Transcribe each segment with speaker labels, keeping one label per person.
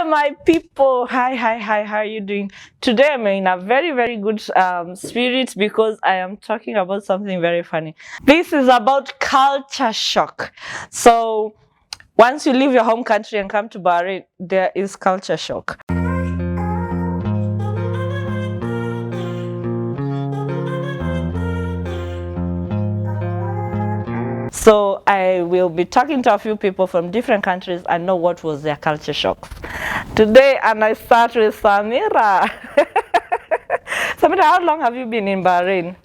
Speaker 1: my people. Hi, how are you doing? Today I'm in a very good spirit because I am talking about something very funny. This is about culture shock. So once you leave your home country and come to Bahrain, there is culture shock. So I will be talking to a few people from different countries and know what was their culture shock. Today, and I start with Samira. Samira, how long have you been in Bahrain?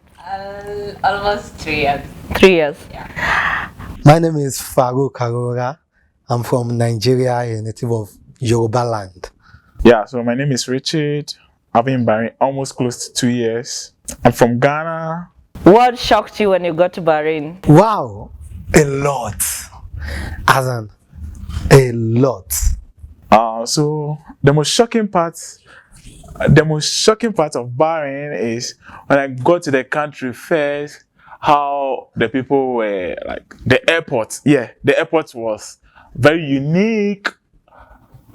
Speaker 2: Almost 3 years.
Speaker 1: 3 years.
Speaker 2: Yeah.
Speaker 3: My name is Farouk Karora. I'm from Nigeria, a native of Yoruba land.
Speaker 4: Yeah, so my name is Richard. I've been in Bahrain almost close to 2 years. I'm from Ghana.
Speaker 1: What shocked you when you got to Bahrain?
Speaker 3: Wow, a lot. As in, a lot.
Speaker 4: So the most shocking part of Bahrain is when I got to the country first, how the people were like the airport. Yeah, the airport was very unique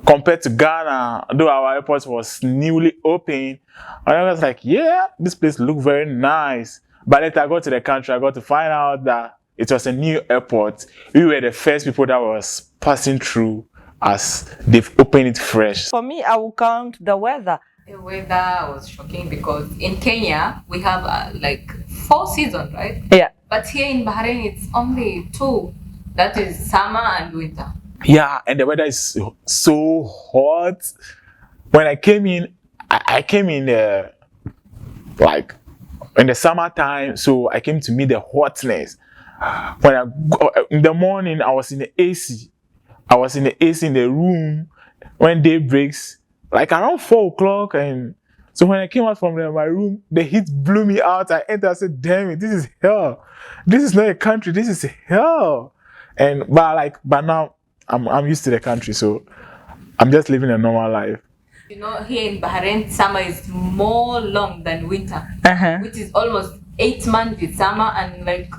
Speaker 4: compared to Ghana, though our airport was newly open. And I was like, yeah, this place looked very nice. But later I got to the country, I got to find out that it was a new airport. We were the first people that was passing through as they've opened it fresh.
Speaker 1: For me, I will count the weather.
Speaker 2: The weather was shocking because in Kenya we have like 4 seasons, right?
Speaker 1: Yeah.
Speaker 2: But here in Bahrain it's only 2. That is summer and winter.
Speaker 4: Yeah, and the weather is so hot. When I came in, I came in like in the summertime, so I came to meet the hotness. When I in the morning, I was in the AC. I was in the AC in the room when day breaks, like around 4 o'clock. And so when I came out from my room, the heat blew me out. I entered, I said, damn it, this is hell. This is not a country, this is hell. But now I'm used to the country, so I'm just living a normal life.
Speaker 2: You know, here in Bahrain, summer is more long than winter, which is almost 8 months is summer and like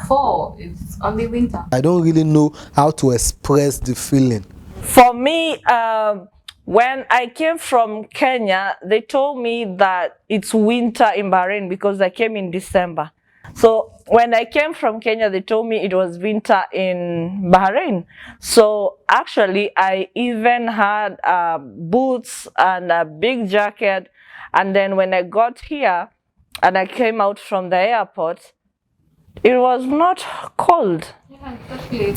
Speaker 2: 4 it's only winter.
Speaker 3: I don't really know how to express the feeling.
Speaker 1: For me, when I came from Kenya, they told me that it's winter in Bahrain because I came in December. So when I came from Kenya, they told me it was winter in Bahrain. So actually, I even had boots and a big jacket. And then when I got here and I came out from the airport, it was not cold.
Speaker 2: Yeah, exactly.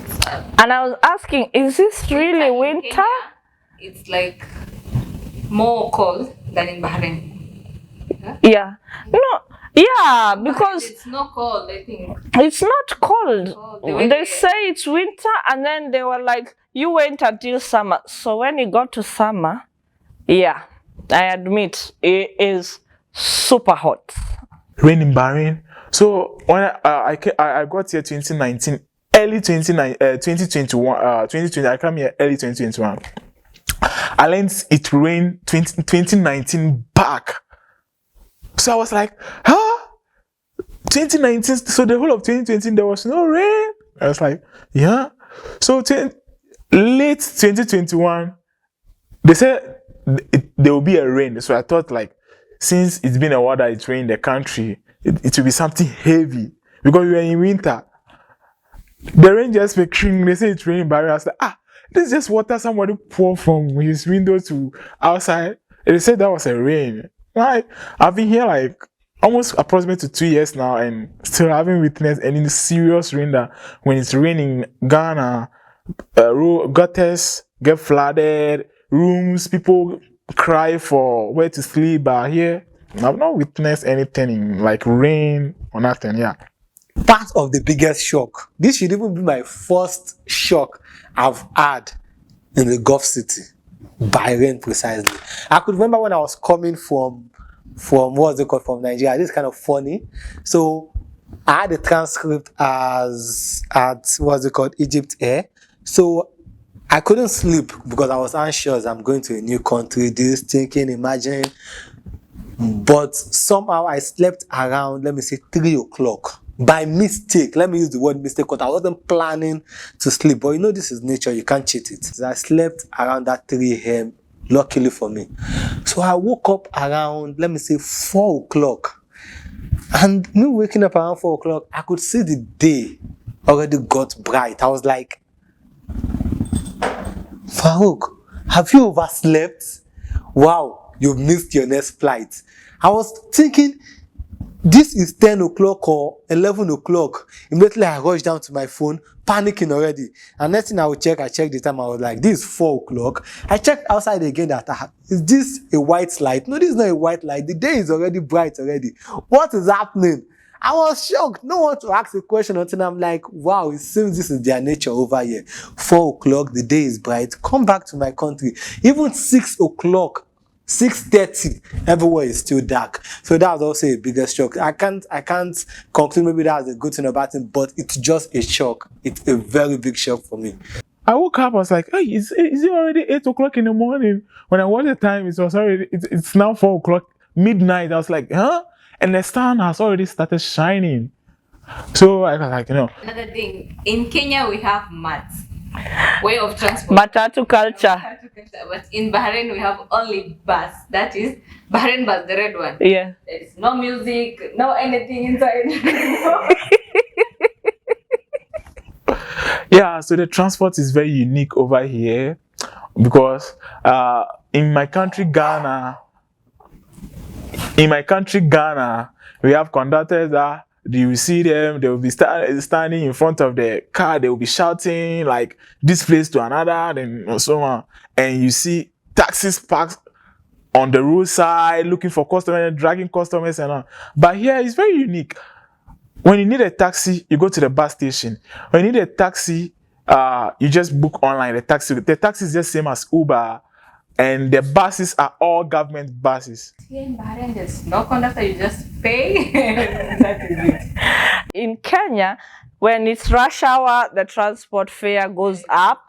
Speaker 1: And I was asking, is this really winter?
Speaker 2: Kenya, it's like more cold than in Bahrain.
Speaker 1: Yeah. No. Yeah, because
Speaker 2: it's not cold, I think.
Speaker 1: It's not cold. They say it's winter, and then they were like, you wait until summer. So when it got to summer, yeah, I admit it is super hot.
Speaker 4: Rain in Bahrain. So when I got here 2019, early 2021, 2020, I came here early 2021. I learned it rained 2019 back. So I was like, huh? 2019, so the whole of 2020 there was no rain. I was like, yeah. So late 2021, they said there will be a rain. So I thought, like, since it's been a while that it's rained in the country, it will be something heavy because we were in winter. The rain just became, they say it's raining, but I was like, this is just water somebody poured from his window to outside. And they said that was a rain. I've been here like almost approximately 2 years now and still haven't witnessed any serious rain that when it's raining in Ghana, gutters get flooded, rooms, people cry for where to sleep. But here, I've not witnessed anything like rain or nothing, yeah.
Speaker 3: Part of the biggest shock. This should even be my first shock I've had in the Gulf city. Bahrain precisely. I could remember when I was coming from what's it called, from Nigeria. This is kind of funny. So I had a transcript at what's it called, Egypt Air. So I couldn't sleep because I was anxious. I'm going to a new country, this thinking, imagining. But somehow I slept around, let me say, 3 o'clock. by mistake, let me use the word mistake because I wasn't planning to sleep, but you know this is nature, you can't cheat it. So I slept around that 3 a.m. luckily for me. So I woke up around, let me say 4 o'clock. And me waking up around 4 o'clock, I could see the day already got bright. I was like, Farouk, have you overslept? Wow, you missed your next flight. I was thinking, this is 10 o'clock or 11 o'clock. Immediately I rushed down to my phone, panicking already. And next thing I checked the time. I was like, this is 4 o'clock. I checked outside again that, is this a white light? No, this is not a white light. The day is already bright already. What is happening? I was shocked. No one to ask a question until I'm like, wow, it seems this is their nature over here. 4 o'clock, the day is bright. Come back to my country. Even 6 o'clock, 6:30, everywhere is still dark. So that was also a bigger shock. I can't conclude maybe that was a good thing about it, but it's just a shock. It's a very big shock for me.
Speaker 4: I woke up, I was like, hey, is it already 8 o'clock in the morning? When I watched the time, it's now 4 o'clock, midnight. I was like, huh? And the sun has already started shining. So I was like,
Speaker 2: Another thing, in Kenya we have mats, way of transport.
Speaker 1: Matatu culture.
Speaker 2: But in Bahrain we have only bus. That is Bahrain bus, the red one.
Speaker 1: Yeah.
Speaker 2: There is no music, no anything inside.
Speaker 4: Yeah, so the transport is very unique over here because in my country Ghana, we have conductors that you will see them, they will be standing in front of the car, they will be shouting like this place to another and so on. And you see taxis parked on the roadside looking for customers, dragging customers and all. But here it's very unique. When you need a taxi, you go to the bus station. When you need a taxi, you just book online the taxi. The taxi is just same as Uber, and the buses are all government buses.
Speaker 2: Here in Bahrain, there's no conductor, you just pay. That is it.
Speaker 1: In Kenya, when it's rush hour, the transport fare goes up.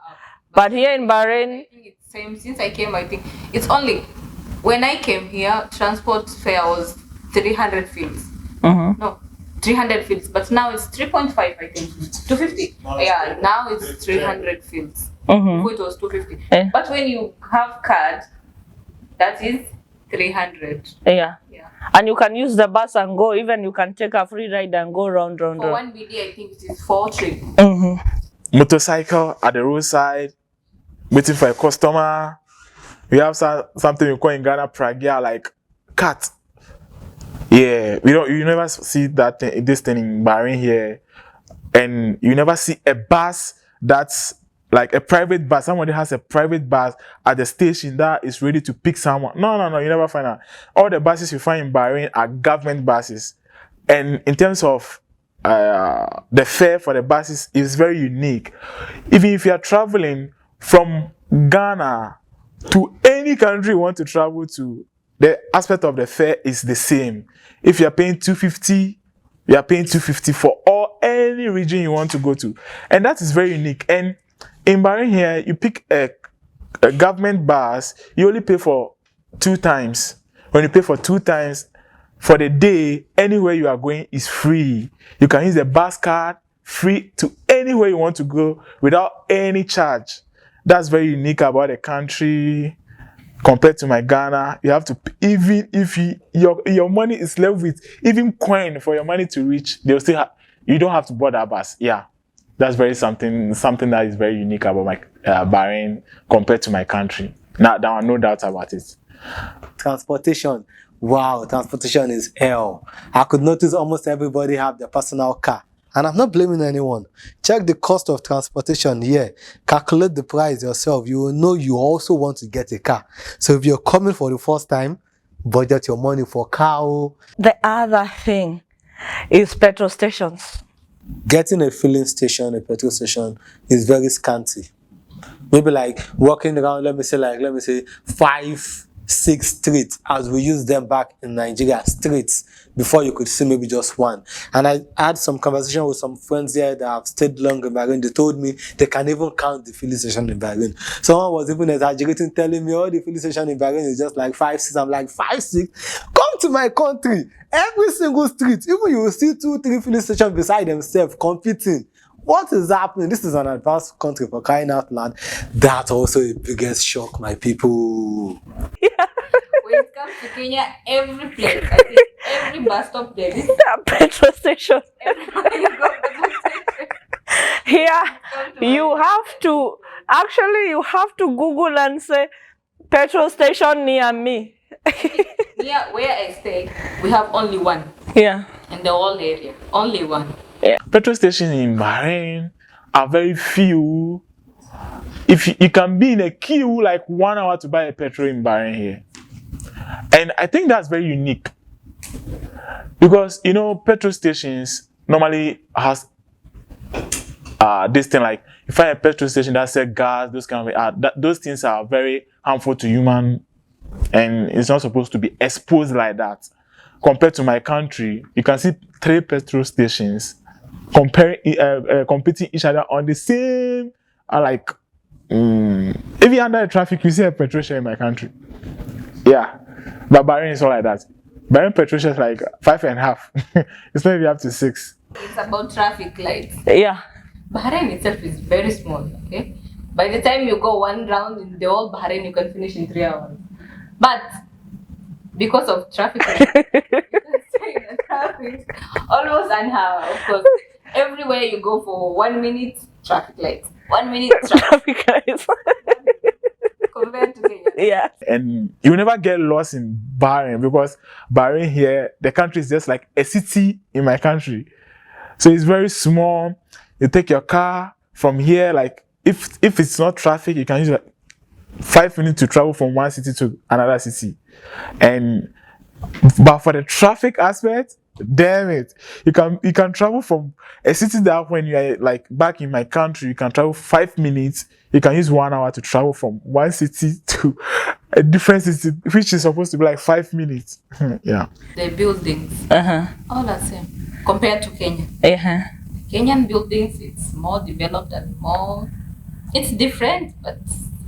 Speaker 1: But here in Bahrain,
Speaker 2: I think it's same since I came. I think it's only when I came here, transport fare was 300 fils. No, 300 fils. But now it's 3.5. I think 250. Yeah, now it's 300 fils. Before it was 250. But when you have card, that is 300.
Speaker 1: yeah.
Speaker 2: Yeah.
Speaker 1: And you can use the bus and go. Even you can take a free ride and go round.
Speaker 2: For one BD, I think it is 4 trips.
Speaker 4: Motorcycle at the roadside, waiting for a customer. We have something we call in Ghana pragya, like cat. Yeah, you never see this thing in Bahrain here, and you never see a bus that's like a private bus. Somebody has a private bus at the station that is ready to pick someone. No, you never find that. All the buses you find in Bahrain are government buses, and in terms of the fare for the buses is very unique. Even if you are traveling from Ghana to any country you want to travel to, the aspect of the fare is the same. If you are paying 250, you are paying 250 for any region you want to go to, and that is very unique. And in Bahrain here, you pick a government bus, you only pay for 2 times. When you pay for 2 times for the day, anywhere you are going is free. You can use a bus card free to anywhere you want to go without any charge. That's very unique about the country. Compared to my Ghana, you have to, even if your money is left with even coin for your money to reach, they'll still you don't have to board a bus. Yeah, that's something that is very unique about my Bahrain compared to my country. Now, there are no doubts about it.
Speaker 3: Transportation. Wow, transportation is hell. I could notice almost everybody have their personal car. And I'm not blaming anyone. Check the cost of transportation here. Calculate the price yourself. You will know you also want to get a car. So if you're coming for the first time, budget your money for car.
Speaker 1: The other thing is petrol stations.
Speaker 3: Getting a filling station, a petrol station, is very scanty. Maybe like walking around, let me say 5, 6 streets, as we use them back in Nigeria, streets, before you could see maybe just one. And I had some conversation with some friends here that have stayed long in Bahrain. They told me they can even count the filling station in Bahrain. Someone was even exaggerating, telling me, oh, the filling station in Bahrain is just like 5, 6. I'm like, 5, 6? Come to my country, every single street, even you will see 2-3 filling stations beside themselves competing. What is happening? This is an advanced country, for crying out loud. That's also a biggest shock, my people.
Speaker 2: When it comes to Kenya, every place, I think every bus stop there is
Speaker 1: A petrol station.
Speaker 2: everywhere you go, petrol station.
Speaker 1: Here,
Speaker 2: Come to
Speaker 1: you
Speaker 2: my-
Speaker 1: have to, actually, you have to Google and say, petrol station near me.
Speaker 2: Near where I stay, we have only one
Speaker 1: Yeah.
Speaker 2: in the whole area. Only one.
Speaker 4: Petrol stations in Bahrain are very few. If you can be in a queue like 1 hour to buy a petrol in Bahrain here. And I think that's very unique. Because, you know, petrol stations normally has this thing like, you find a petrol station that sells gas, those kind of, those things are very harmful to human, and it's not supposed to be exposed like that. Compared to my country, you can see 3 petrol stations competing each other on the same, if you're under the traffic, you see a petrol station in my country. Yeah, but Bahrain is all like that. Bahrain petrol station is like 5.5. It's not even up to 6.
Speaker 2: It's about traffic lights.
Speaker 1: Yeah.
Speaker 2: Bahrain itself is very small, okay? By the time you go one round in the whole Bahrain, you can finish in 3 hours. But because of traffic, you can stay in the traffic almost an hour, of course. Everywhere you go for 1 minute, traffic lights. 1 minute, traffic
Speaker 1: Traffic lights.
Speaker 2: compared to Kenya.
Speaker 1: Yeah.
Speaker 4: And you will never get lost in Bahrain, because Bahrain here, the country is just like a city in my country. So it's very small. You take your car from here, like if it's not traffic, you can use like 5 minutes to travel from one city to another city. But for the traffic aspect, damn it, you can travel from a city that when you are like back in my country, you can travel 5 minutes. You can use 1 hour to travel from one city to a different city, which is supposed to be like 5 minutes. Yeah.
Speaker 2: The buildings,
Speaker 1: Uh-huh.
Speaker 2: all the same compared to Kenya.
Speaker 1: Uh-huh.
Speaker 2: Kenyan buildings, it's more developed and more. It's different, but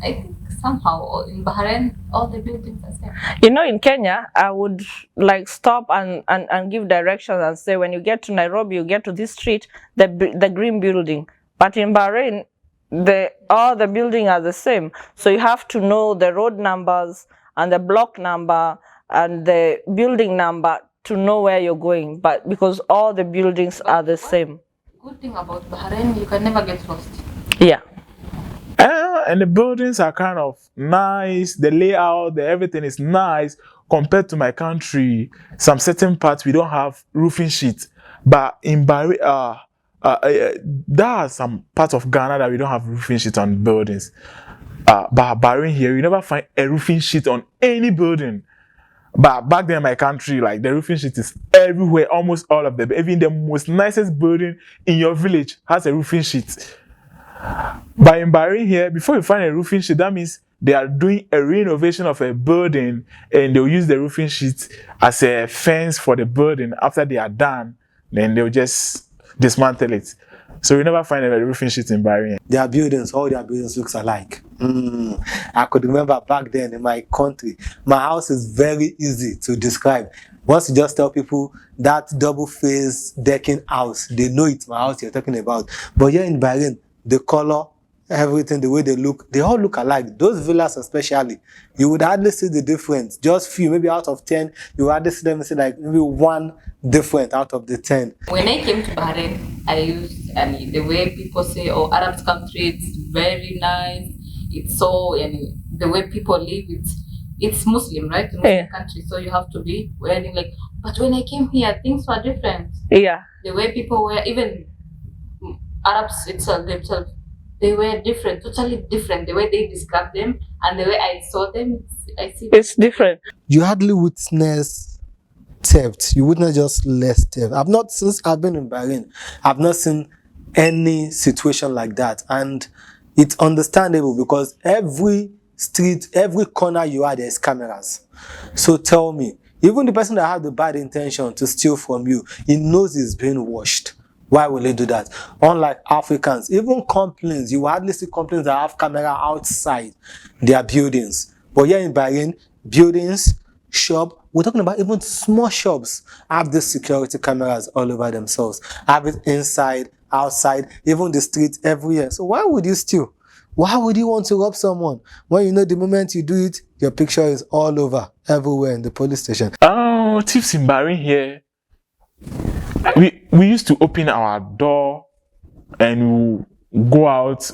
Speaker 2: I think somehow in Bahrain, all the buildings are same.
Speaker 1: You know, in Kenya, I would like stop and give directions and say, when you get to Nairobi, you get to this street, the green building. But in Bahrain, all the buildings are the same. So you have to know the road numbers and the block number and the building number to know where you're going. But because all the buildings are the same.
Speaker 2: Good thing about Bahrain, you can never get lost.
Speaker 1: Yeah.
Speaker 4: And the buildings are kind of nice. The layout, everything is nice compared to my country. Some certain parts we don't have roofing sheets, but in Bahrain, there are some parts of Ghana that we don't have roofing sheets on buildings. But Bahrain here, you never find a roofing sheet on any building. But back then in my country, like the roofing sheet is everywhere, almost all of them. Even the most nicest building in your village has a roofing sheet. But in Bahrain here, before you find a roofing sheet, that means they are doing a renovation of a building, and they'll use the roofing sheet as a fence for the building. After they are done, then they'll just dismantle it. So you never find a roofing sheet in Bahrain.
Speaker 3: Their buildings, all their buildings looks alike. I could remember back then in my country, my house is very easy to describe. Once you just tell people that double-faced decking house, they know it's my house you're talking about. But here in Bahrain, the color, everything, the way they look, they all look alike. Those villas especially, you would hardly see the difference. Just few, maybe out of 10, you would hardly see them say like maybe one different out of the 10.
Speaker 2: When I came to Bahrain, the way people say, oh, Arab country, it's very nice. It's so, and the way people live, it's Muslim, right? Muslim country, so you have to be wearing like. But when I came here, things were different.
Speaker 1: Yeah.
Speaker 2: The way people were, even Arabs themselves, they were different, totally different. The way they describe them and the way I saw them,
Speaker 1: It's different.
Speaker 3: You hardly witness theft. You witness just less theft. Since I've been in Bahrain, I've not seen any situation like that. And it's understandable because every street, every corner you are, there's cameras. So tell me, even the person that had the bad intention to steal from you, he knows he's being watched. Why will they do that? Unlike Africans, even complaints, you will hardly see complaints that have camera outside their buildings. But here in Bahrain, buildings, shop, we're talking about even small shops, have these security cameras all over themselves. Have it inside, outside, even the street, everywhere. So why would you steal? Why would you want to rob someone when you know the moment you do it, your picture is all over, everywhere in the police station?
Speaker 4: Oh, thieves in Bahrain here. We used to open our door and we go out.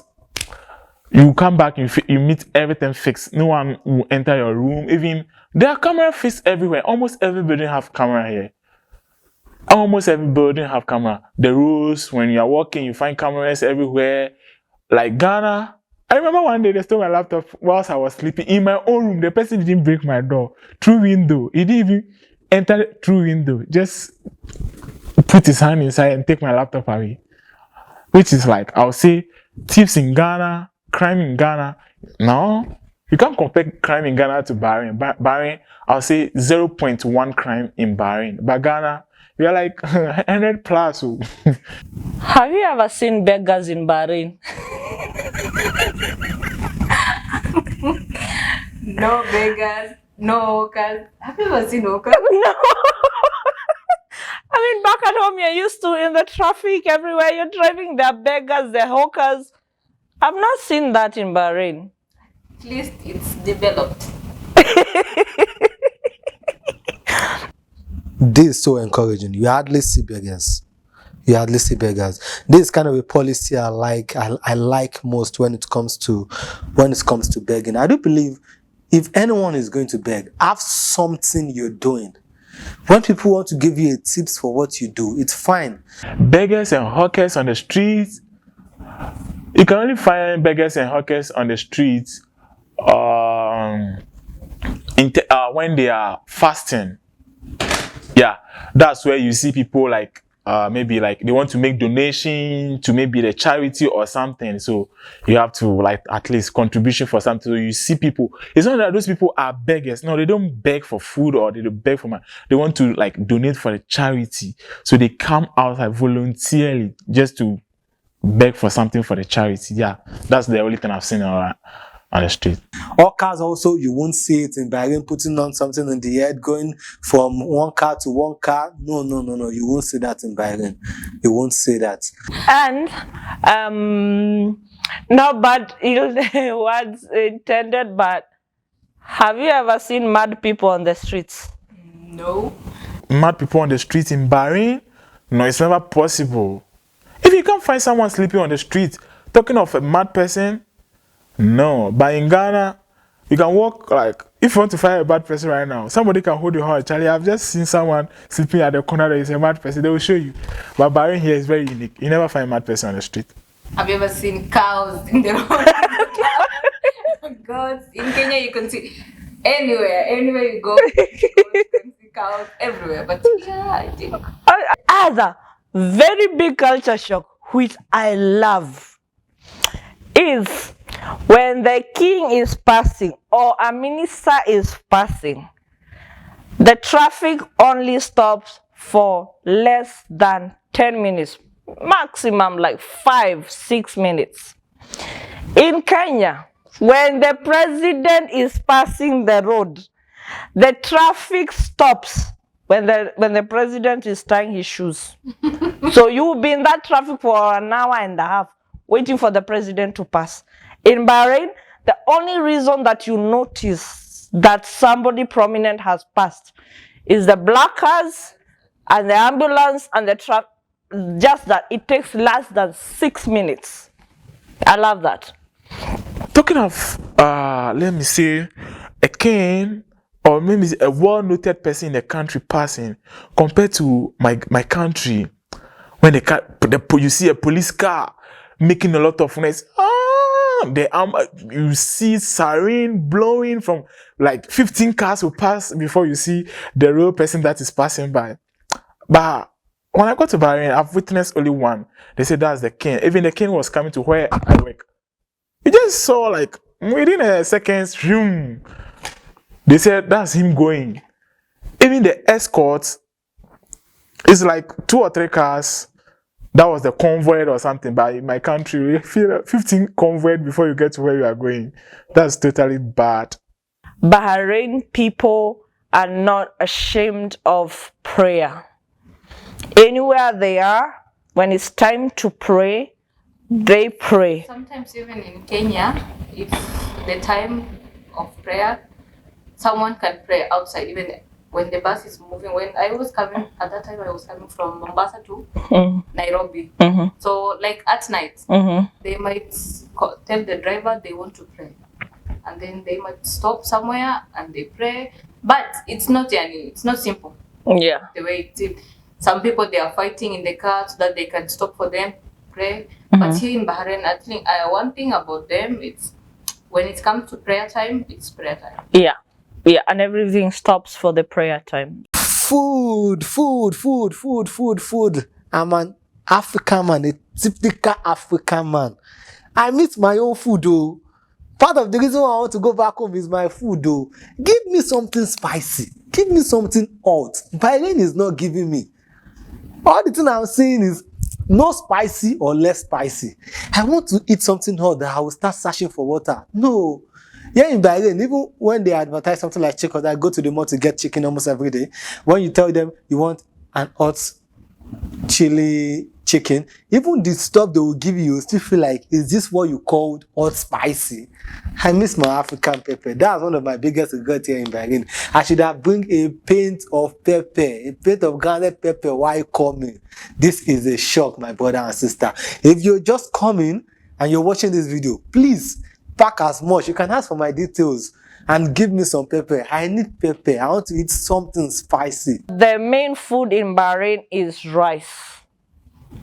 Speaker 4: You come back, you meet everything fixed. No one will enter your room. Even there are camera fixed everywhere. Almost every building have camera here. Almost every building have camera. The rules, when you are walking, you find cameras everywhere. Like Ghana, I remember one day they stole my laptop whilst I was sleeping in my own room. The person didn't break my door through window. He didn't even enter through window. Just put his hand inside and take my laptop away. Which is like, I'll say, thieves in Ghana, crime in Ghana. No, you can't compare crime in Ghana to Bahrain. Bahrain, I'll say 0.1 crime in Bahrain. But Ghana, we are like 100 plus.
Speaker 1: Have you ever seen beggars in Bahrain?
Speaker 2: No beggars, no hawkers. Have you ever seen hawkers?
Speaker 1: No. I mean, back at home, you're used to in the traffic everywhere you're driving, there are beggars, there are hawkers. I've not seen that in Bahrain.
Speaker 2: At least it's developed.
Speaker 3: This is so encouraging. You hardly see beggars. You hardly see beggars. This is kind of a policy I like. I like most when it comes to begging. I do believe if anyone is going to beg, have something you're doing. When people want to give you a tips for what you do, it's fine.
Speaker 4: Beggars and hawkers on the streets. You can only find beggars and hawkers on the streets when they are fasting. Yeah, that's where you see people like maybe like they want to make donation to maybe the charity or something. So you have to like at least contribution for something. So you see people. It's not that those people are beggars. No, they don't beg for food or they don't beg for money. They want to like donate for the charity. So they come out like voluntarily just to beg for something for the charity. Yeah, that's the only thing I've seen on the street.
Speaker 3: All cars also, you won't see it in Bahrain putting on something in the head, going from one car to one car. No. You won't see that in Bahrain. You won't see that.
Speaker 1: And no bad words intended, but have you ever seen mad people on the streets?
Speaker 2: No.
Speaker 4: Mad people on the street in Bahrain? No, it's never possible. If you can't find someone sleeping on the street, talking of a mad person, no. But in Ghana, you can walk like, if you want to find a bad person right now, somebody can hold your hand. Charlie, I've just seen someone sleeping at the corner that is a mad person. They will show you. But Bahrain here is very unique. You never find a mad person on the street.
Speaker 2: Have you ever seen cows in the road? Goats. In Kenya, you can see anywhere you go, you can see cows everywhere. But yeah, I think.
Speaker 1: Other very big culture shock, which I love, is when the king is passing or a minister is passing, the traffic only stops for less than 10 minutes, maximum like 5-6 minutes. In Kenya, when the president is passing the road, the traffic stops when the president is tying his shoes. So you will be in that traffic for an hour and a half waiting for the president to pass. In Bahrain, the only reason that you notice that somebody prominent has passed is the black cars and the ambulance and the truck. Just that it takes less than 6 minutes. I love that.
Speaker 4: Talking of, let me say, a king or maybe a well-noted person in the country passing, compared to my country, when you see a police car making a lot of noise, you see siren blowing from like 15 cars will pass before you see the real person that is passing by. But when I got to Bahrain, I've witnessed only one. They said that's the king. Even the king was coming to where I work. You just saw like within a second, they said that's him going. Even the escort is like 2 or 3 cars. That was the convoy or something. But in my country, you feel 15 convoy before you get to where you are going. That's totally bad.
Speaker 1: Bahrain people are not ashamed of prayer. Anywhere they are, when it's time to pray, they pray.
Speaker 2: Sometimes even in Kenya, it's the time of prayer. Someone can pray outside, even when the bus is moving. When I was coming, at that time I was coming from Mombasa to Nairobi. So like at night, they might tell the driver they want to pray. And then they might stop somewhere and they pray. But it's not simple.
Speaker 1: Yeah.
Speaker 2: The way it is. Some people, they are fighting in the car so that they can stop for them, pray. But here in Bahrain, I think one thing about them, it's when it comes to prayer time, it's prayer time.
Speaker 1: Yeah. Yeah, and everything stops for the prayer time.
Speaker 3: Food. I'm an African man, a typical African man. I miss my own food, though. Part of the reason why I want to go back home is my food, though. Give me something spicy. Give me something hot. Bahrain is not giving me. All the thing I'm saying is no spicy or less spicy. I want to eat something hot that I will start searching for water. No. Here in Bahrain, even when they advertise something like chicken, I go to the mall to get chicken almost every day. When you tell them you want an hot chili chicken, even the stuff they will give you, you still feel like, is this what you called hot spicy? I miss my African pepper. That's one of my biggest regrets here in Bahrain. I should have bring a pint of pepper, a pint of grounded pepper while coming. This is a shock, my brother and sister. If you're just coming and you're watching this video, please pack as much. You can ask for my details and give me some pepper. I need pepper. I want to eat something spicy.
Speaker 1: The main food in Bahrain is rice.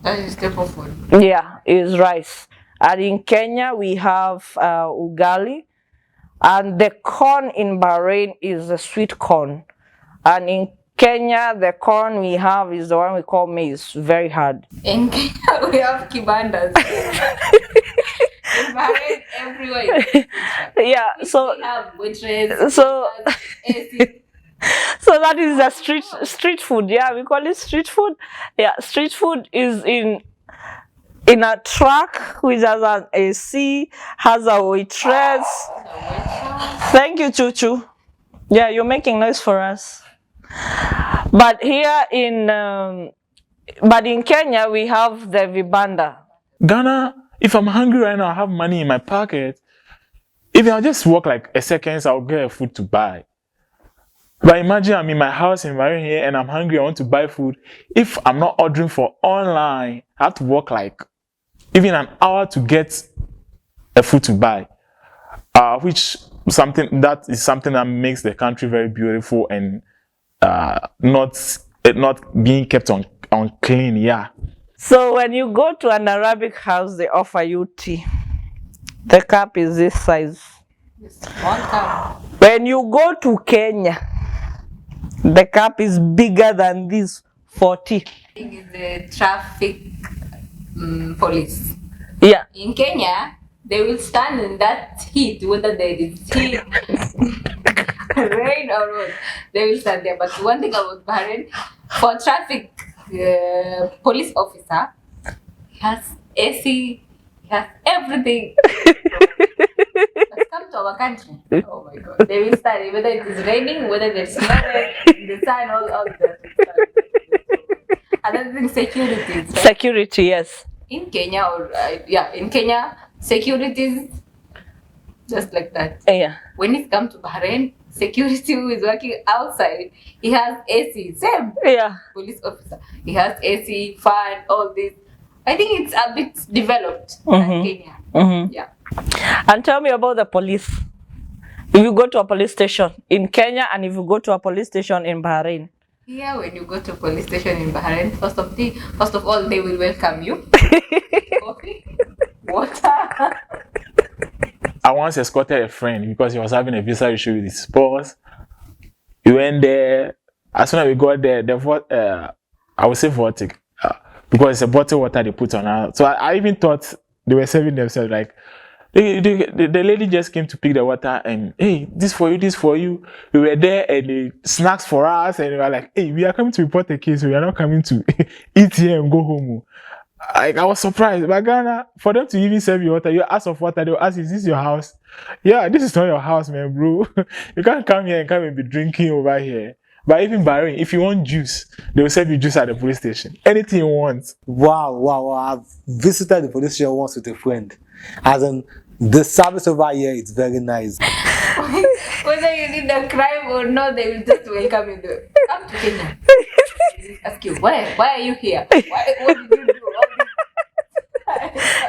Speaker 2: That is staple food.
Speaker 1: Yeah, is rice. And in Kenya, we have ugali. And the corn in Bahrain is a sweet corn. And in Kenya, the corn we have is the one we call maize. Very hard.
Speaker 2: In Kenya, we have kibandas. In Bahrain, everywhere.
Speaker 1: Yeah, so
Speaker 2: We have waitress.
Speaker 1: so
Speaker 2: AC.
Speaker 1: so that is the street food. Yeah, we call it street food. Yeah, street food is in a truck which has an AC, has a waitress. Thank you, Chuchu. Yeah, you're making noise for us. But here in Kenya, we have the vibanda.
Speaker 4: Ghana, if I'm hungry right now, I have money in my pocket. If I just walk like a second, I'll get food to buy. But imagine I'm in my house in Bahrain here and I'm hungry, I want to buy food. If I'm not ordering for online, I have to walk like even an hour to get a food to buy. Which is something that makes the country very beautiful and not being kept on clean. Yeah.
Speaker 1: So when you go to an Arabic house, they offer you tea. The cup is this size.
Speaker 2: One cup.
Speaker 1: When you go to Kenya, the cup is bigger than this for tea.
Speaker 2: Is the traffic police.
Speaker 1: Yeah.
Speaker 2: In Kenya, they will stand in that heat, whether there is heat, rain or what, they will stand there. But one thing about Bahrain, for traffic police officer, he has AC, he has everything. Let's come to our country. Oh my God. They will stand, whether it is raining, whether there's snow, the sun, all that. Another thing, security. Right?
Speaker 1: Security, yes.
Speaker 2: In Kenya, in Kenya, security is just like that.
Speaker 1: Yeah.
Speaker 2: When it comes to Bahrain, security who is working outside, he has AC, same.
Speaker 1: Yeah.
Speaker 2: Police officer, he has AC, fan, all this. I think it's a bit developed than Kenya. Yeah.
Speaker 1: And tell me about the police. If you go to a police station in Kenya and if you go to a police station in Bahrain.
Speaker 2: Here, when you go to a police station in Bahrain, first of all, they will welcome you. Coffee, water.
Speaker 4: I once escorted a friend because he was having a visa issue with his spouse. We went there. As soon as we got there, I would say vortic, because it's a bottled water they put on her. So I even thought they were serving themselves like, the lady just came to pick the water and, hey, this for you, this for you. We were there and they snacks for us and we were like, hey, we are coming to report a case. We are not coming to eat here and go home. I was surprised. But Ghana, for them to even serve you water, you ask of water, they'll ask, is this your house? Yeah, this is not your house, man, bro. You can't come here and come and be drinking over here. But even Bahrain, if you want juice, they will serve you juice at the police station. Anything you want.
Speaker 3: Wow. I've visited the police station once with a friend. As in, the service over here is very nice.
Speaker 2: Whether you did a crime or not, they will just welcome you. Come to Kenya. Ask you, why are you here? What did you do?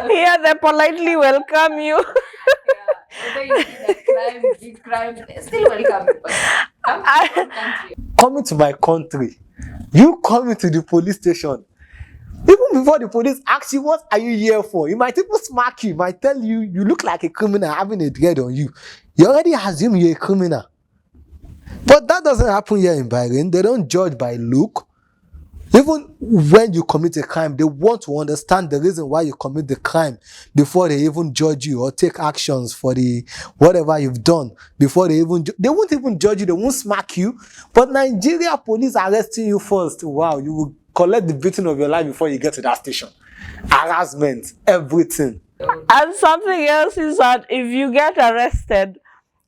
Speaker 1: Here they politely welcome you.
Speaker 2: Yeah. Whether you did a crime, big crime, they still welcome you. But come to your own country.
Speaker 3: Coming to my country, you coming to the police station, even before the police ask you, what are you here for? You might even smack you, might tell you, you look like a criminal having a dread on you. You already assume you're a criminal. But that doesn't happen here in Bahrain. They don't judge by look. Even when you commit a crime, they want to understand the reason why you commit the crime before they even judge you or take actions for the whatever you've done. Before they won't even judge you, they won't smack you. But Nigeria police arresting you first. Wow, you will collect the beating of your life before you get to that station. Harassment, everything.
Speaker 1: And something else is that if you get arrested,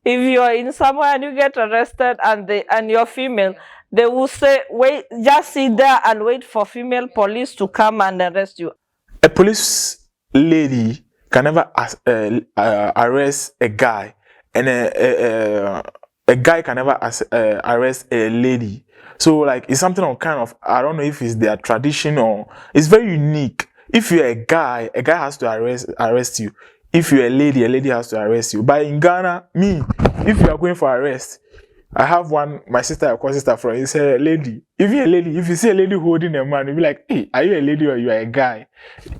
Speaker 1: if you're in somewhere and you get arrested and you're female, they will say, wait, just sit there and wait for female police to come and arrest you.
Speaker 4: A police lady can never arrest a guy, and a guy can never arrest a lady. So like it's something on kind of, I don't know if it's their tradition or it's very unique. If you're a guy has to arrest you. If you're a lady has to arrest you. But in Ghana, if you are going for arrest, I have my sister, a sister from, he said, lady. If you're a lady, if you see a lady holding a man, you'll be like, hey, are you a lady or you are a guy?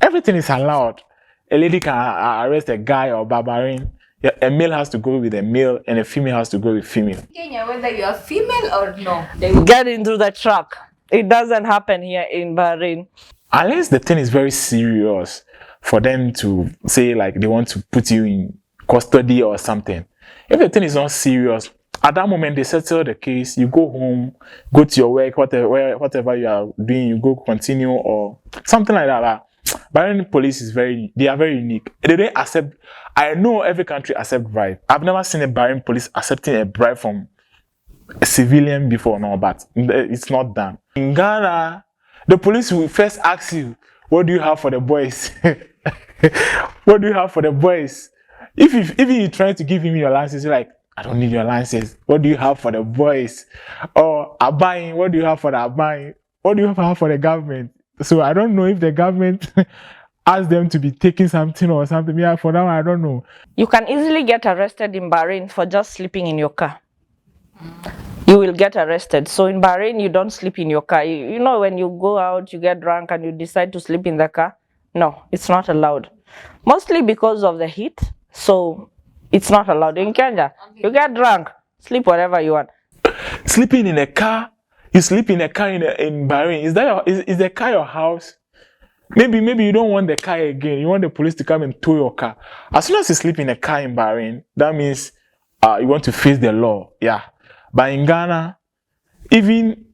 Speaker 4: Everything is allowed. A lady can arrest a guy or Bahrain. Yeah, a male has to go with a male and a female has to go with female.
Speaker 2: Kenya, whether you are female or no, they will
Speaker 1: Get into the truck. It doesn't happen here in Bahrain.
Speaker 4: Unless the thing is very serious for them to say like they want to put you in custody or something. If the thing is not serious, at that moment they settle the case, you go home, go to your work, whatever you are doing, you go continue or something like that. Bahrain police they are very unique. They don't accept, I know every country accept bribe. I've never seen a Bahrain police accepting a bribe from a civilian before, no, but it's not done. In Ghana, the police will first ask you, what do you have for the boys? What do you have for the boys? If you're trying to give him your license, you're like, I don't need your license. What do you have for the boys? Or Abayin, what do you have for the Abayin? What do you have for the government? So I don't know if the government asked them to be taking something or something. Yeah, for now, I don't know.
Speaker 1: You can easily get arrested in Bahrain for just sleeping in your car. You will get arrested. So in Bahrain, you don't sleep in your car. You know, when you go out, you get drunk and you decide to sleep in the car. No, it's not allowed. Mostly because of the heat. So it's not allowed. In Kenya, you get drunk, sleep wherever you want.
Speaker 4: Sleeping in a car? You sleep in a car in Bahrain. Is the car your house? Maybe you don't want the car again. You want the police to come and tow your car. As soon as you sleep in a car in Bahrain, that means you want to face the law. Yeah. But in Ghana, even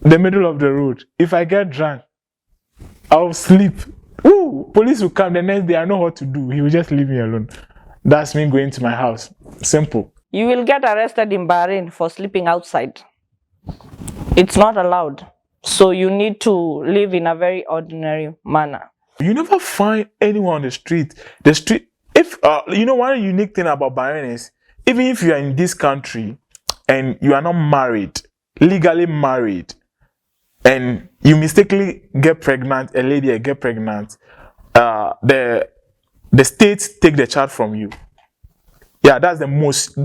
Speaker 4: the middle of the road, if I get drunk, I'll sleep. Ooh, police will come the next day. I know what to do. He will just leave me alone. That's me going to my house. Simple.
Speaker 1: You will get arrested in Bahrain for sleeping outside. It's not allowed. So you need to live in a very ordinary manner.
Speaker 4: You never find anyone on the street. If one unique thing about Bahrain is, even if you are in this country and you are not married, legally married, and you mistakenly get pregnant, a lady get pregnant, the state take the child from you. Yeah, that's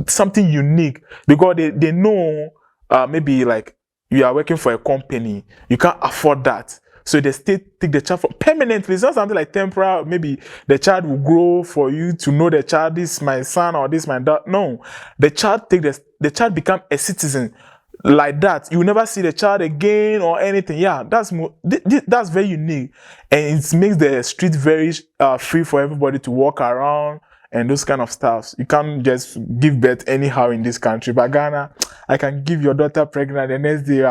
Speaker 4: something unique because they know maybe like you are working for a company, you can't afford that. So the state take the child from permanently. It's not something like temporal. Maybe the child will grow for you to know the child, this is my son or this is my daughter. No, the child become a citizen like that. You will never see the child again or anything. Yeah, that's very unique, and it makes the street very free for everybody to walk around and those kind of stuff. You can't just give birth anyhow in this country. But Ghana, I can give your daughter pregnant the next day.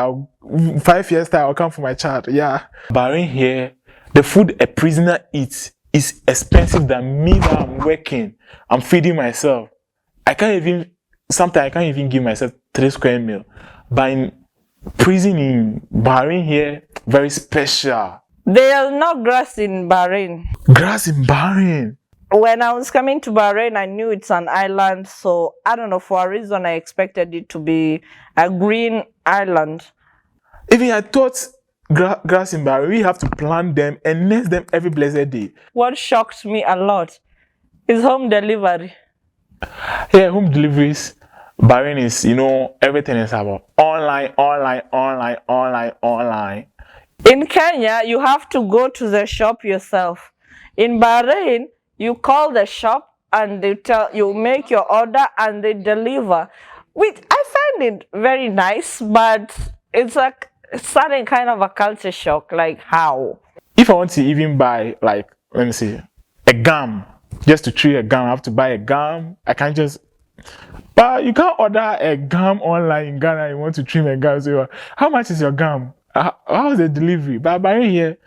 Speaker 4: 5 years time, I'll come for my child. Yeah. Bahrain here, The food a prisoner eats is expensive than me that I'm working. I'm feeding myself. Sometimes I can't even give myself 3 square meal. But in prison in Bahrain here, very special.
Speaker 1: There is no grass in Bahrain.
Speaker 4: Grass in Bahrain.
Speaker 1: When I was coming to Bahrain, I knew it's an island, so I don't know, for a reason I expected it to be a green island.
Speaker 4: Even I thought grass in Bahrain, we have to plant them and nest them every blessed day.
Speaker 1: What shocked me a lot is home delivery.
Speaker 4: Yeah, home deliveries. Bahrain is, everything is about online.
Speaker 1: In Kenya, you have to go to the shop yourself. In Bahrain, you call the shop and you make your order and they deliver. Which I find it very nice, but it's like starting kind of a culture shock. Like how?
Speaker 4: If I want to even buy, like, let me see, a gum, just to chew a gum, I have to buy a gum. I can't just. But you can't order a gum online in Ghana. You want to trim a gum. So, how much is your gum? How's the delivery? But in here,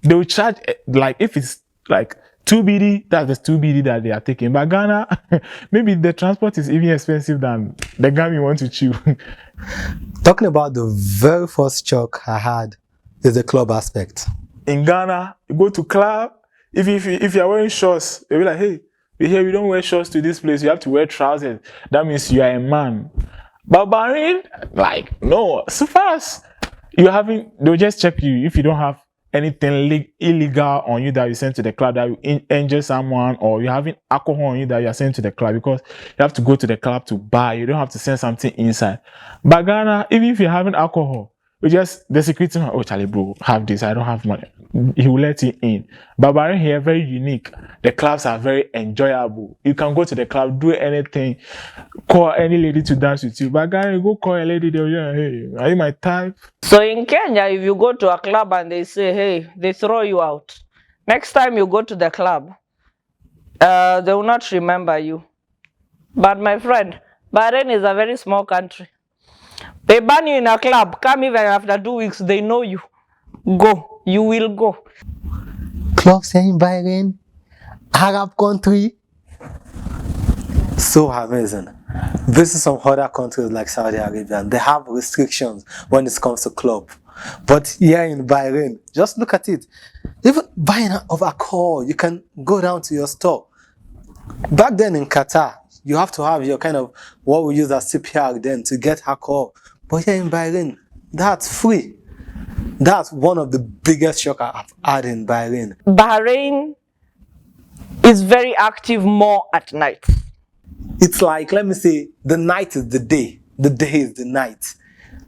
Speaker 4: they will charge, like, if it's like 2 BD, that's the 2 BD that they are taking. But Ghana, maybe the transport is even expensive than the gum you want to chew.
Speaker 3: Talking about the very first shock I had is the club aspect.
Speaker 4: In Ghana, you go to club, if you're wearing shorts, they'll be like, hey, we don't wear shorts to this place. You have to wear trousers. That means you are a man. But Bahrain, like, no. So fast, they'll just check you. If you don't have anything illegal on you that you send to the club, that you injure someone, or you're having alcohol on you that you're sent to the club, because you have to go to the club to buy. You don't have to send something inside. But Ghana, even if you're having alcohol, the security man, oh, Charlie, bro, have this. I don't have money. He will let you in. But Bahrain here, very unique. The clubs are very enjoyable. You can go to the club, do anything, call any lady to dance with you. But Ghana, you go call a lady, they'll say, hey, are you my type?
Speaker 1: So in Kenya, if you go to a club and they say, hey, they throw you out. Next time you go to the club, they will not remember you. But my friend, Bahrain is a very small country. They ban you in a club, come even after 2 weeks, they know you. Go, you will go.
Speaker 3: Clubs here in Bahrain, Arab country, so amazing. Visit some other countries like Saudi Arabia, they have restrictions when it comes to club. But here in Bahrain, just look at it. Even buying of alcohol, you can go down to your store. Back then in Qatar, you have to have your kind of what we use as CPR then to get alcohol. But here in Bahrain, that's free. That's one of the biggest shocks I've had in Bahrain.
Speaker 1: Bahrain is very active more at night.
Speaker 3: It's like, let me say, the night is the day is the night.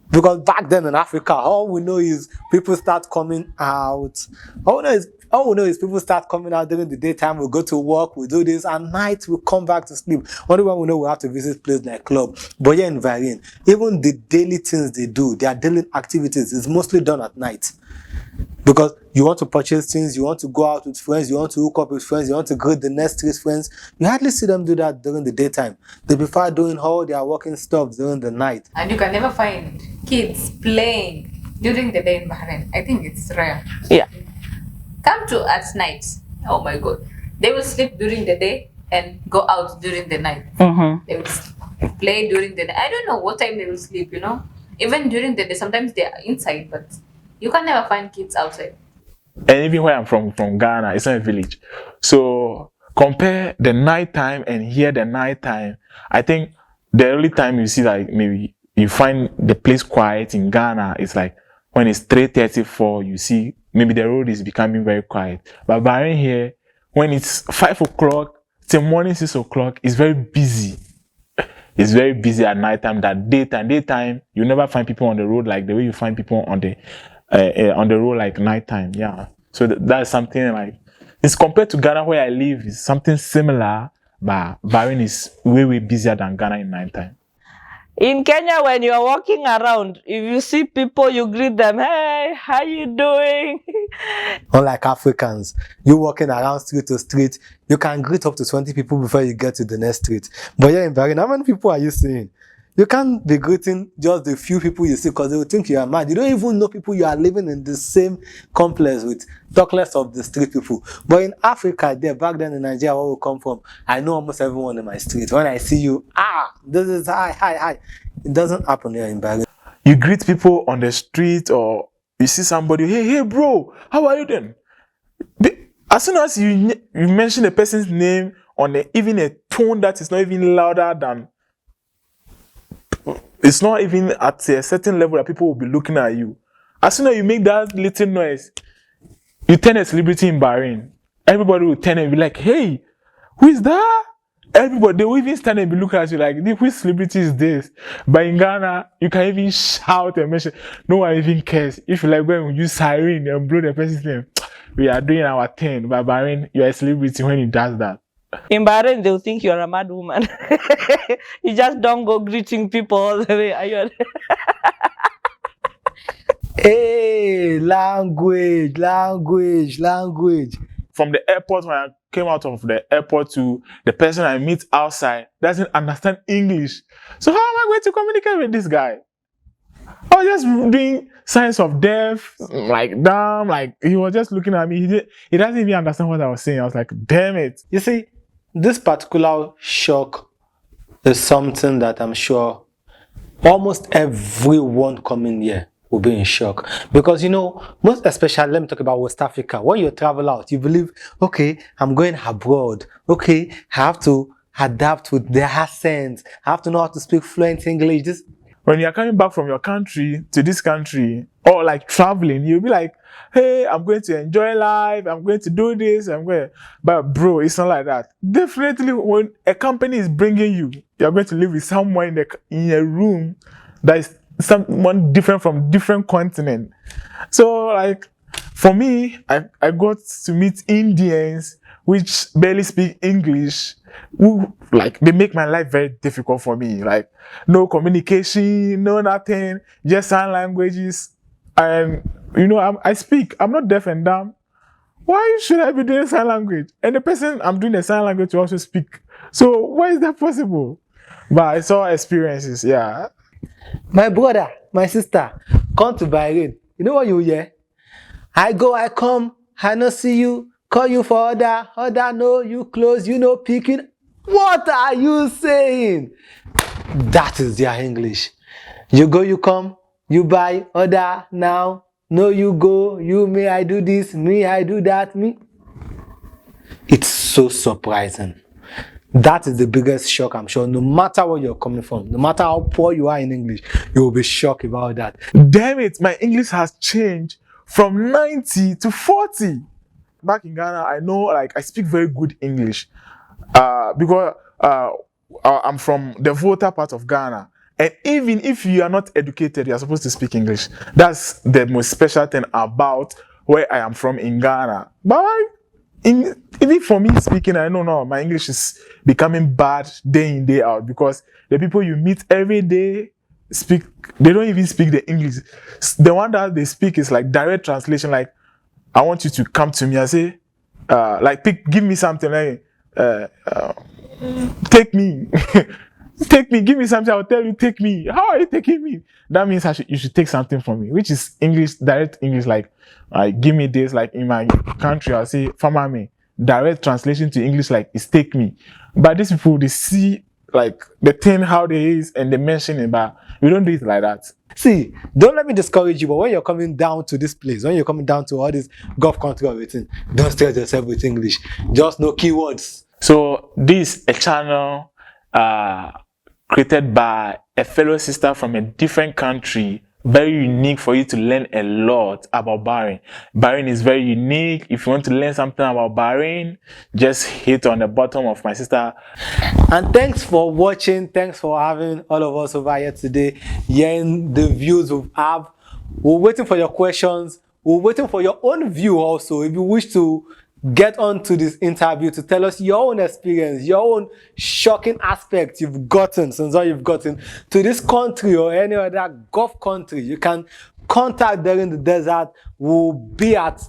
Speaker 3: Because back then in Africa, all we know is people start coming out. All we know is people start coming out during the daytime. We go to work, we do this, and night we come back to sleep. Only when we know we have to visit places like club. But here in Bahrain, even the daily things they do, their daily activities is mostly done at night. Because you want to purchase things, you want to go out with friends, you want to hook up with friends, you want to greet the next street friends. You hardly see them do that during the daytime. They prefer doing all their working stuff during the night.
Speaker 2: And you can never find kids playing during the day in Bahrain. I think it's rare.
Speaker 1: Yeah.
Speaker 2: Come to at night. Oh my God. They will sleep during the day and go out during the night.
Speaker 1: Mm-hmm.
Speaker 2: They will play during the day. I don't know what time they will sleep, Even during the day, sometimes they are inside, but you can never find kids outside.
Speaker 4: And even where I'm from Ghana, it's not a village. So compare the nighttime and here the nighttime. I think the only time you see like maybe you find the place quiet in Ghana is like when it's 3:34, you see maybe the road is becoming very quiet. But Bahrain here, when it's 5 o'clock till morning 6 o'clock, it's very busy. It's very busy at nighttime. That daytime, you never find people on the road like the way you find people on the road like nighttime. Yeah. So that's something like, it's compared to Ghana where I live, it's something similar, but Bahrain is way busier than Ghana in nighttime.
Speaker 1: In Kenya, when you're walking around, if you see people, you greet them, hey, how you doing?
Speaker 3: Unlike Africans, you walking around street to street, you can greet up to 20 people before you get to the next street. But here in Bahrain, how many people are you seeing? You can't be greeting just the few people you see because they will think you are mad. You don't even know people you are living in the same complex with, talk less of the street people. But in Africa, there, back then in Nigeria, where we come from, I know almost everyone in my street. When I see you, this is hi. It doesn't happen here in Bahrain.
Speaker 4: You greet people on the street or you see somebody, hey bro, how are you doing? As soon as you mention a person's name on even a tone that is not even louder than, it's not even at a certain level that people will be looking at you. As soon as you make that little noise, you turn a celebrity in Bahrain. Everybody will turn and be like, hey, who is that? Everybody, they will even stand and be looking at you like, which celebrity is this? But in Ghana, you can even shout and mention, no one even cares. If you like, when you use siren and blow the person's name, we are doing our thing. But Bahrain, you are a celebrity when he does that.
Speaker 1: In Bahrain, they'll think you're a mad woman. You just don't go greeting people all the way. Are you?
Speaker 3: Hey, language.
Speaker 4: From the airport, when I came out of the airport to the person I meet outside, doesn't understand English. So how am I going to communicate with this guy? I was just doing signs of death, like damn, like he was just looking at me. He doesn't even understand what I was saying. I was like, damn it.
Speaker 3: You see, this particular shock is something that I'm sure almost everyone coming here will be in shock. Because, you know, most especially, let me talk about West Africa. When you travel out, you believe, okay, I'm going abroad. Okay, I have to adapt with their accents. I have to know how to speak fluent English.
Speaker 4: When you're coming back from your country to this country, or like traveling, you'll be like, hey, I'm going to enjoy life. I'm going to do this. But bro, it's not like that. Definitely, when a company is bringing you, you're going to live with someone in a room that is someone different from different continent. So like, for me, I got to meet Indians which barely speak English, who, like, they make my life very difficult for me. Like, no communication, no nothing, just sign languages. And, you know, I speak. I'm not deaf and dumb. Why should I be doing sign language? And the person I'm doing the sign language to also speak. So why is that possible? But I saw experiences, yeah.
Speaker 3: My brother, my sister, come to Bahrain. You know what you hear? I go, I come, I no see you, call you for order, no, you close, you no picking. What are you saying? That is their English. You go, you come, you buy, order now, no, you go, you may I do this, me I do that, me. It's so surprising. That is the biggest shock, I'm sure. No matter where you're coming from, no matter how poor you are in English, you will be shocked about that.
Speaker 4: Damn it, my English has changed from 90 to 40. Back in Ghana, I know, like, I speak very good English because I'm from the Volta part of Ghana. And even if you are not educated, you're supposed to speak English. That's the most special thing about where I am from in Ghana. But even for me speaking, I know now my English is becoming bad day in, day out, because the people you meet every day they don't even speak the English. The one that they speak is like direct translation. Like, I want you to come to me and say, give me something, like, take me. Take me, give me something, I'll tell you, take me. How are you taking me? That means you should take something from me, which is English, direct English, like, give me this. Like, in my country, I'll say, farmer me. Direct translation to English, like, is take me. But these people, they see, like, the thing, how they is, and they mention it, but we don't do it like that.
Speaker 3: See, don't let me discourage you, but when you're coming down to this place, when you're coming down to all this Gulf country or everything, don't stress yourself with English. Just know keywords.
Speaker 4: So, this is a channel created by a fellow sister from a different country, very unique for you to learn a lot about Bahrain. Bahrain is very unique. If you want to learn something about Bahrain, just hit on the bottom of my sister.
Speaker 3: And thanks for watching. Thanks for having all of us over here today, hearing the views we have. We're waiting for your questions. We're waiting for your own view also. If you wish to get on to this interview to tell us your own experience, your own shocking aspect you've gotten since all you've gotten to this country or any other Gulf country, you can contact Daring the Desert. We'll be at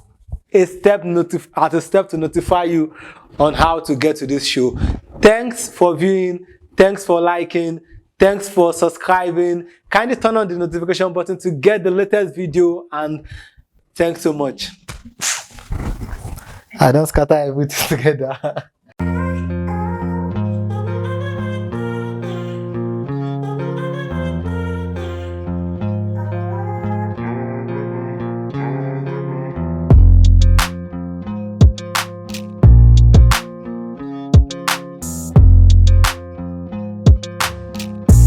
Speaker 3: a step to notify you on how to get to this show. Thanks for viewing. Thanks for liking. Thanks for subscribing. Kindly turn on the notification button to get the latest video, and thanks so much. I don't scatter everything together.